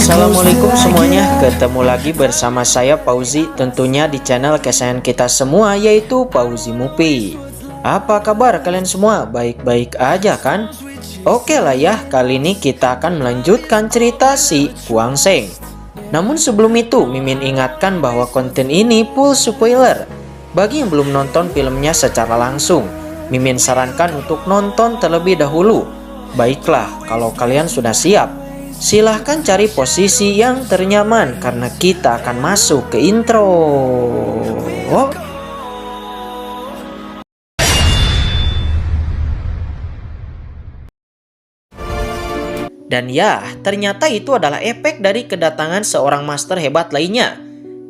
Assalamualaikum semuanya, ketemu lagi bersama saya Fauzi, tentunya di channel kesayangan kita semua yaitu Fauzi Movie. Apa kabar kalian semua? Baik-baik aja kan? Oke lah ya, kali ini kita akan melanjutkan cerita si Kuang Sheng. Namun sebelum itu, Mimin ingatkan bahwa konten ini full spoiler. Bagi yang belum nonton filmnya secara langsung, Mimin sarankan untuk nonton terlebih dahulu. Baiklah, kalau kalian sudah siap, silahkan cari posisi yang ternyaman karena kita akan masuk ke intro. Dan ya, ternyata itu adalah efek dari kedatangan seorang master hebat lainnya,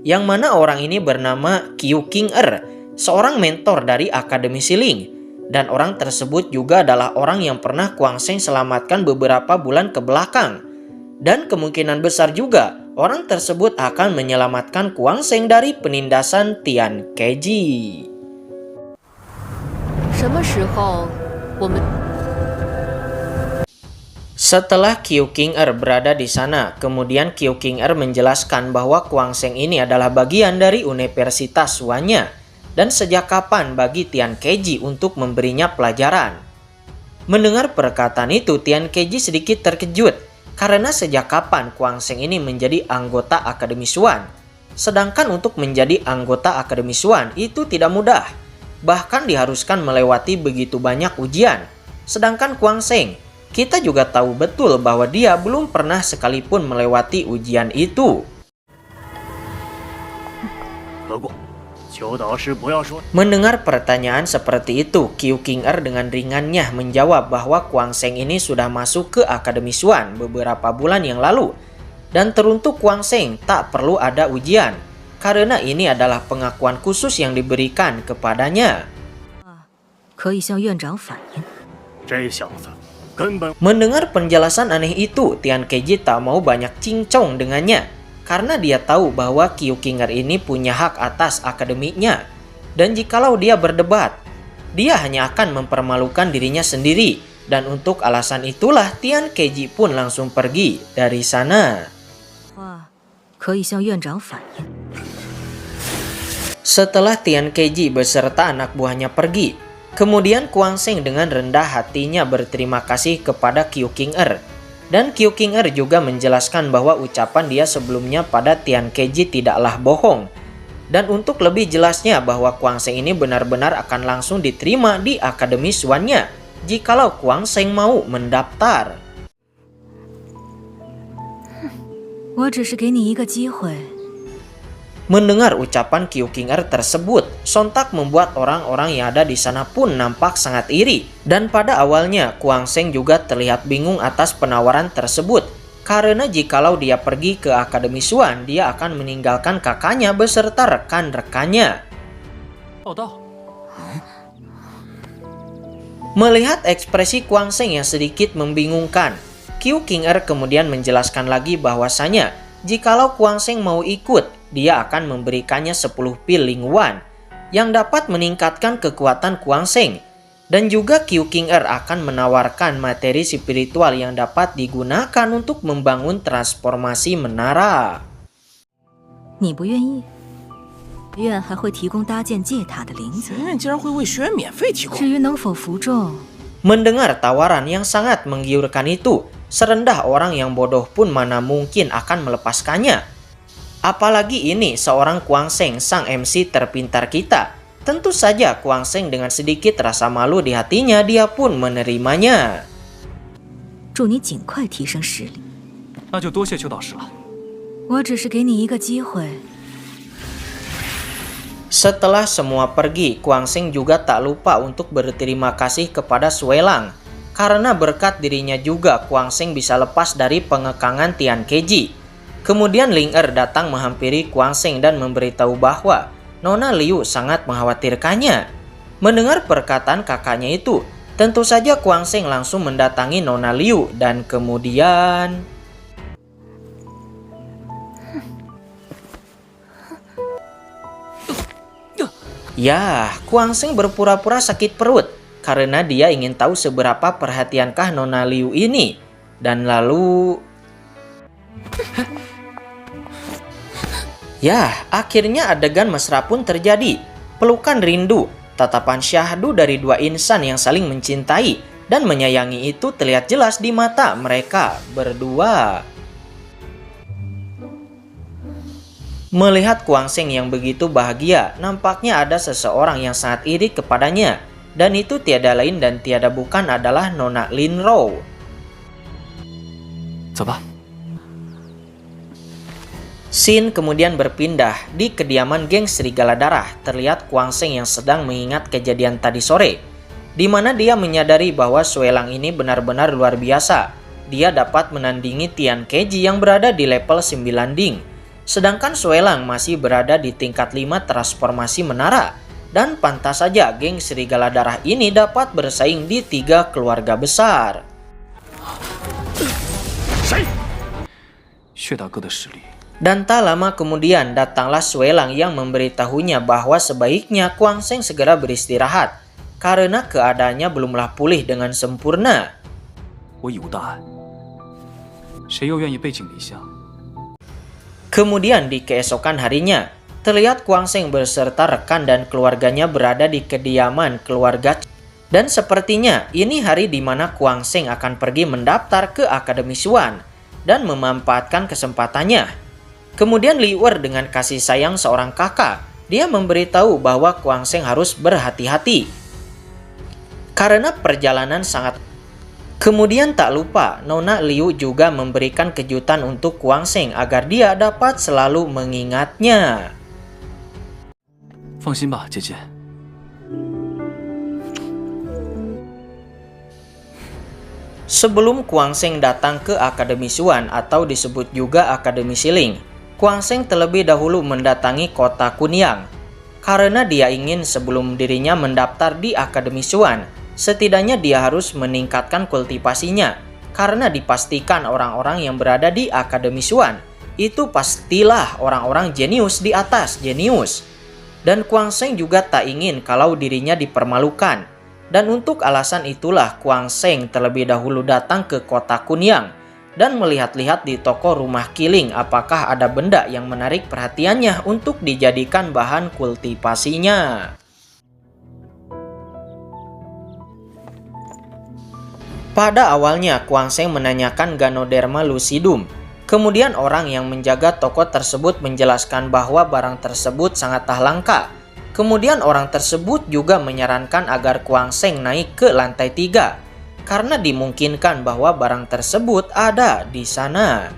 yang mana orang ini bernama Qiu King-er, seorang mentor dari Akademi Siling. Dan orang tersebut juga adalah orang yang pernah Kuang Sheng selamatkan beberapa bulan ke belakang. Dan kemungkinan besar juga orang tersebut akan menyelamatkan Kuang Sheng dari penindasan Tian Keji. Setelah Qiu King-er berada di sana, kemudian Qiu King-er menjelaskan bahwa Kuang Sheng ini adalah bagian dari Universitas Suanya, dan sejak kapan bagi Tian Keji untuk memberinya pelajaran. Mendengar perkataan itu, Tian Keji sedikit terkejut, karena sejak kapan Kuang Sheng ini menjadi anggota Akademi Xuan. Sedangkan untuk menjadi anggota Akademi Xuan itu tidak mudah, bahkan diharuskan melewati begitu banyak ujian. Sedangkan Kuang Sheng, kita juga tahu betul bahwa dia belum pernah sekalipun melewati ujian itu. Mendengar pertanyaan seperti itu, Qiu King-er dengan ringannya menjawab bahwa Kuang Sheng ini sudah masuk ke Akademi Xuan beberapa bulan yang lalu. Dan teruntuk Kuang Sheng tak perlu ada ujian, karena ini adalah pengakuan khusus yang diberikan kepadanya. Mendengar penjelasan aneh itu, Tian Keji tak mau banyak cincong dengannya, karena dia tahu bahwa Qiu King-er ini punya hak atas akademinya. Dan jikalau dia berdebat, dia hanya akan mempermalukan dirinya sendiri. Dan untuk alasan itulah Tian Keji pun langsung pergi dari sana. Setelah Tian Keji beserta anak buahnya pergi, kemudian Kuang Sheng dengan rendah hatinya berterima kasih kepada Qiu King-er. Dan Qiu King-er juga menjelaskan bahwa ucapan dia sebelumnya pada Tian Keji tidaklah bohong. Dan untuk lebih jelasnya bahwa Kuang Sheng ini benar-benar akan langsung diterima di Akademi Xuan-nya jikalau Kuang Sheng mau mendaftar. Mendengar ucapan Qiu King-er tersebut, sontak membuat orang-orang yang ada di sana pun nampak sangat iri. Dan pada awalnya, Kuang Sheng juga terlihat bingung atas penawaran tersebut, karena jikalau dia pergi ke Akademi Xuan, dia akan meninggalkan kakaknya beserta rekan-rekannya. Melihat ekspresi Kuang Sheng yang sedikit membingungkan, Qiu King-er kemudian menjelaskan lagi bahwasanya jikalau Kuang Sheng mau ikut, dia akan memberikannya 10 pil Lingwan yang dapat meningkatkan kekuatan Kuang Sheng. Dan juga Qiu King-er akan menawarkan materi spiritual yang dapat digunakan untuk membangun transformasi menara. Mendengar tawaran yang sangat menggiurkan itu, serendah orang yang bodoh pun mana mungkin akan melepaskannya. Apalagi ini seorang Kuang Sheng, sang MC terpintar kita. Tentu saja Kuang Sheng dengan sedikit rasa malu di hatinya, dia pun menerimanya. Setelah semua pergi, Kuang Sheng juga tak lupa untuk berterima kasih kepada Sui Lang. Karena berkat dirinya juga Kuang Sheng bisa lepas dari pengekangan Tian Keji. Kemudian Ling-er datang menghampiri Kuang Sheng dan memberitahu bahwa Nona Liu sangat mengkhawatirkannya. Mendengar perkataan kakaknya itu, tentu saja Kuang Sheng langsung mendatangi Nona Liu dan kemudian... Ya, Kuang Sheng berpura-pura sakit perut karena dia ingin tahu seberapa perhatiankah Nona Liu ini. Dan lalu... Yah, akhirnya adegan mesra pun terjadi. Pelukan rindu, tatapan syahdu dari dua insan yang saling mencintai dan menyayangi itu terlihat jelas di mata mereka berdua. Melihat Kuang Sheng yang begitu bahagia, nampaknya ada seseorang yang sangat iri kepadanya. Dan itu tiada lain dan tiada bukan adalah Nona Lin Rou. Coba. Scene kemudian berpindah di kediaman geng Serigala Darah. Terlihat Kuang Sheng yang sedang mengingat kejadian tadi sore, di mana dia menyadari bahwa Sue Lang ini benar-benar luar biasa. Dia dapat menandingi Tian Keji yang berada di level 9 Ding. Sedangkan Sue Lang masih berada di tingkat 5 transformasi menara. Dan pantas saja geng Serigala Darah ini dapat bersaing di 3 keluarga besar. Dan tak lama kemudian datanglah Sue Lang yang memberitahunya bahwa sebaiknya Kuang Sheng segera beristirahat karena keadaannya belumlah pulih dengan sempurna. Kemudian di keesokan harinya, terlihat Kuang Sheng beserta rekan dan keluarganya berada di kediaman keluarga. Dan sepertinya ini hari di mana Kuang Sheng akan pergi mendaftar ke Akademi Xuan dan memanfaatkan kesempatannya. Kemudian Li Wer dengan kasih sayang seorang kakak, dia memberitahu bahwa Kuang Sheng harus berhati-hati karena perjalanan sangat. Kemudian tak lupa, Nona Liu juga memberikan kejutan untuk Kuang Sheng agar dia dapat selalu mengingatnya. Sebelum Kuang Sheng datang ke Akademi Xuan atau disebut juga Akademi Siling, Kuang Sheng terlebih dahulu mendatangi kota Kunyang. Karena dia ingin sebelum dirinya mendaftar di Akademi Xuan, setidaknya dia harus meningkatkan kultivasinya. Karena dipastikan orang-orang yang berada di Akademi Xuan itu pastilah orang-orang jenius di atas jenius. Dan Kuang Sheng juga tak ingin kalau dirinya dipermalukan. Dan untuk alasan itulah Kuang Sheng terlebih dahulu datang ke kota Kunyang dan melihat-lihat di toko rumah kiling apakah ada benda yang menarik perhatiannya untuk dijadikan bahan kultivasinya. Pada awalnya Kuang Sheng menanyakan Ganoderma lucidum. Kemudian orang yang menjaga toko tersebut menjelaskan bahwa barang tersebut sangatlah langka. Kemudian orang tersebut juga menyarankan agar Kuang Sheng naik ke lantai 3 karena dimungkinkan bahwa barang tersebut ada di sana.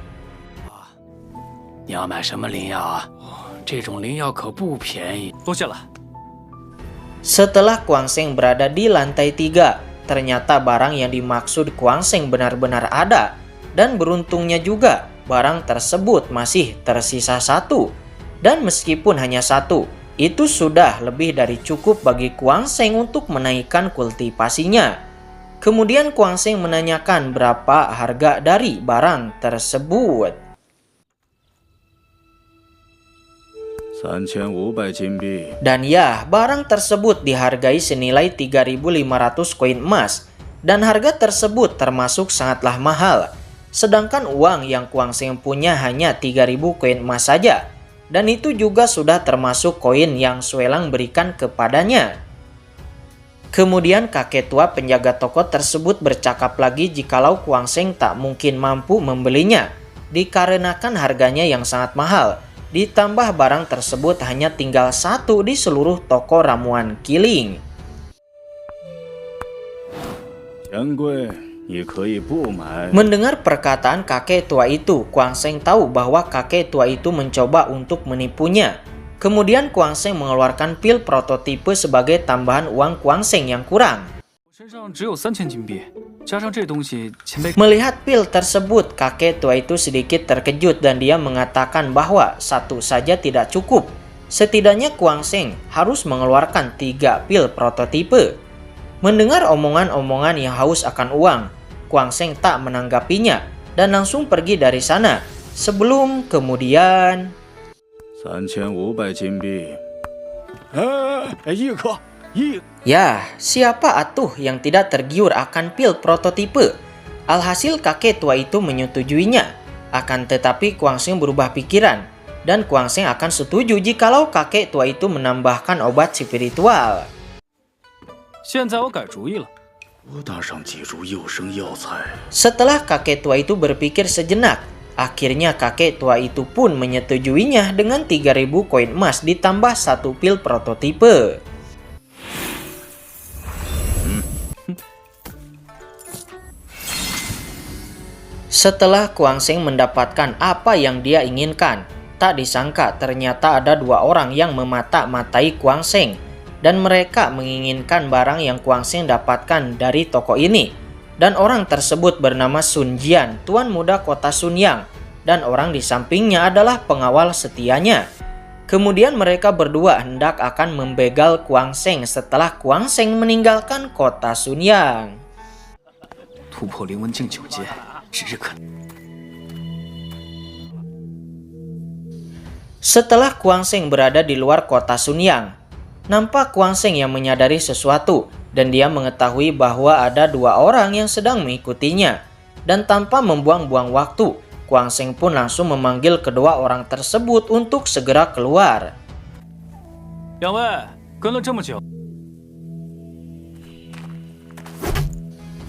Setelah Kuang Sheng berada di lantai 3, ternyata barang yang dimaksud Kuang Sheng benar-benar ada. Dan beruntungnya juga, barang tersebut masih tersisa 1. Dan meskipun hanya 1, itu sudah lebih dari cukup bagi Kuang Sheng untuk menaikkan kultivasinya. Kemudian Kuang Sheng menanyakan berapa harga dari barang tersebut. 3500金币. Dan ya, barang tersebut dihargai senilai 3.500 koin emas. Dan harga tersebut termasuk sangatlah mahal. Sedangkan uang yang Kuang Sheng punya hanya 3.000 koin emas saja. Dan itu juga sudah termasuk koin yang Sue Lang berikan kepadanya. Kemudian kakek tua penjaga toko tersebut bercakap lagi jikalau Kuang Sheng tak mungkin mampu membelinya, dikarenakan harganya yang sangat mahal. Ditambah barang tersebut hanya tinggal 1 di seluruh toko ramuan kiling. Mendengar perkataan kakek tua itu, Kuang Sheng tahu bahwa kakek tua itu mencoba untuk menipunya. Kemudian Kuang Sheng mengeluarkan pil prototipe sebagai tambahan uang Kuang Sheng yang kurang. Melihat pil tersebut, kakek tua itu sedikit terkejut dan dia mengatakan bahwa 1 saja tidak cukup. Setidaknya Kuang Sheng harus mengeluarkan 3 pil prototipe. Mendengar omongan-omongan yang haus akan uang, Kuang Sheng tak menanggapinya dan langsung pergi dari sana. Sebelum kemudian... 3500金币. Ya, siapa atuh yang tidak tergiur akan pil prototipe? Alhasil kakek tua itu menyetujuinya. Akan tetapi Kuang Sheng berubah pikiran. dan Kuang Sheng akan setuju jikalau kakek tua itu menambahkan obat spiritual. 现在我改主意了， 我打上几株有生药材。 Setelah kakek tua itu berpikir sejenak, akhirnya kakek tua itu pun menyetujuinya dengan 3000 koin emas ditambah 1 pil prototipe. Setelah Kuang Sheng mendapatkan apa yang dia inginkan, tak disangka ternyata ada 2 orang yang memata-matai Kuang Sheng, dan mereka menginginkan barang yang Kuang Sheng dapatkan dari toko ini. Dan orang tersebut bernama Sun Jian, tuan muda kota Sunyang, dan orang di sampingnya adalah pengawal setianya. Kemudian mereka berdua hendak akan membegal Kuang Sheng setelah Kuang Sheng meninggalkan kota Sunyang. 突破灵文境9阶，指日可待。 Setelah Kuang Sheng berada di luar kota Sunyang, nampak Kuang Sheng yang menyadari sesuatu dan dia mengetahui bahwa ada 2 orang yang sedang mengikutinya. Dan tanpa membuang-buang waktu, Kuang Sheng pun langsung memanggil kedua orang tersebut untuk segera keluar. 两位跟了这么久，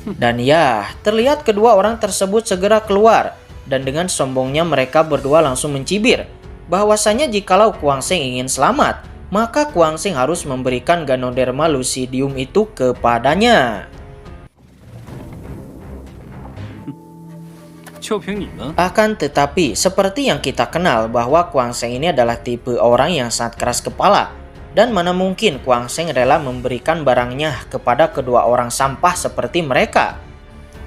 Dan ya, terlihat kedua orang tersebut segera keluar, dan dengan sombongnya mereka berdua langsung mencibir bahwasanya jikalau Kuang Sheng ingin selamat, maka Kuang Sheng harus memberikan Ganoderma Lucidium itu kepadanya. 就凭你们， Akan tetapi, seperti yang kita kenal bahwa Kuang Sheng ini adalah tipe orang yang sangat keras kepala, dan mana mungkin Kuang Sheng rela memberikan barangnya kepada kedua orang sampah seperti mereka.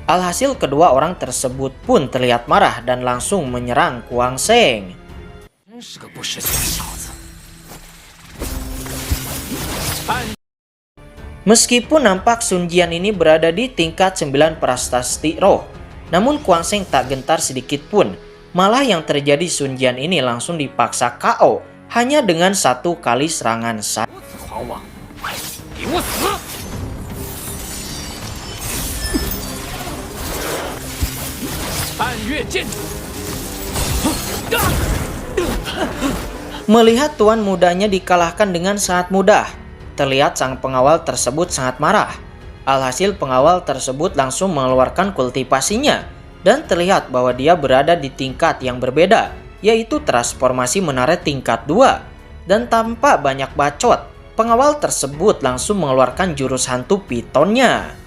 Alhasil kedua orang tersebut pun terlihat marah dan langsung menyerang Kuang Sheng. 真是个不识趣的小子。 Meskipun nampak Sun Jian ini berada di tingkat 9 prasasti roh, namun Kuang Sheng tak gentar sedikit pun. Malah yang terjadi Sun Jian ini langsung dipaksa KO hanya dengan 1 kali serangan saja. 狂妄，给我死！ 暗月剑主， Melihat tuan mudanya dikalahkan dengan sangat mudah, terlihat sang pengawal tersebut sangat marah. Alhasil pengawal tersebut langsung mengeluarkan kultivasinya, dan terlihat bahwa dia berada di tingkat yang berbeda, yaitu transformasi menara tingkat 2. Dan tanpa banyak bacot, pengawal tersebut langsung mengeluarkan jurus hantu pitonnya.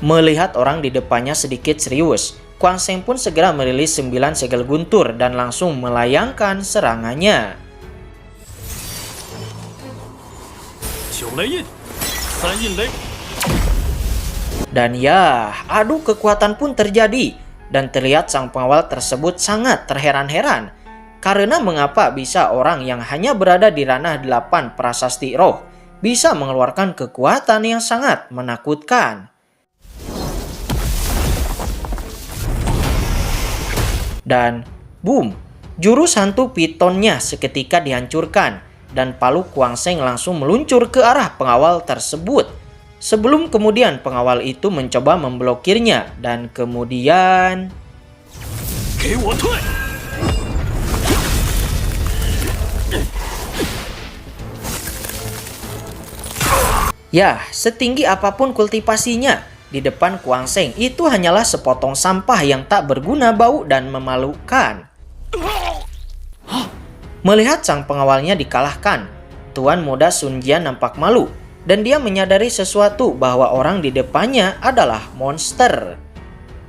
Melihat orang di depannya sedikit serius, Kuang Sheng pun segera merilis 9 segel guntur dan langsung melayangkan serangannya. 九雷印，三印雷， Dan ya, adu kekuatan pun terjadi, dan terlihat sang pengawal tersebut sangat terheran-heran karena mengapa bisa orang yang hanya berada di ranah 8 prasasti roh bisa mengeluarkan kekuatan yang sangat menakutkan. Dan boom, jurus hantu pitonnya seketika dihancurkan dan palu Kuang Sheng langsung meluncur ke arah pengawal tersebut. Sebelum kemudian pengawal itu mencoba memblokirnya dan kemudian... 给我退！ Ya, setinggi apapun kultivasinya, di depan Kuang Sheng itu hanyalah sepotong sampah yang tak berguna, bau, dan memalukan. Melihat sang pengawalnya dikalahkan, tuan muda Sun Jian nampak malu, dan dia menyadari sesuatu bahwa orang di depannya adalah monster.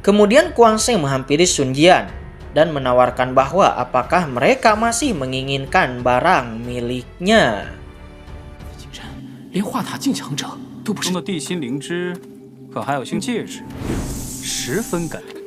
Kemudian Kuang Sheng menghampiri Sun Jian dan menawarkan bahwa apakah mereka masih menginginkan barang miliknya. 连化塔境强者都不是。中的地心灵芝，可还有星戒指，十分感人。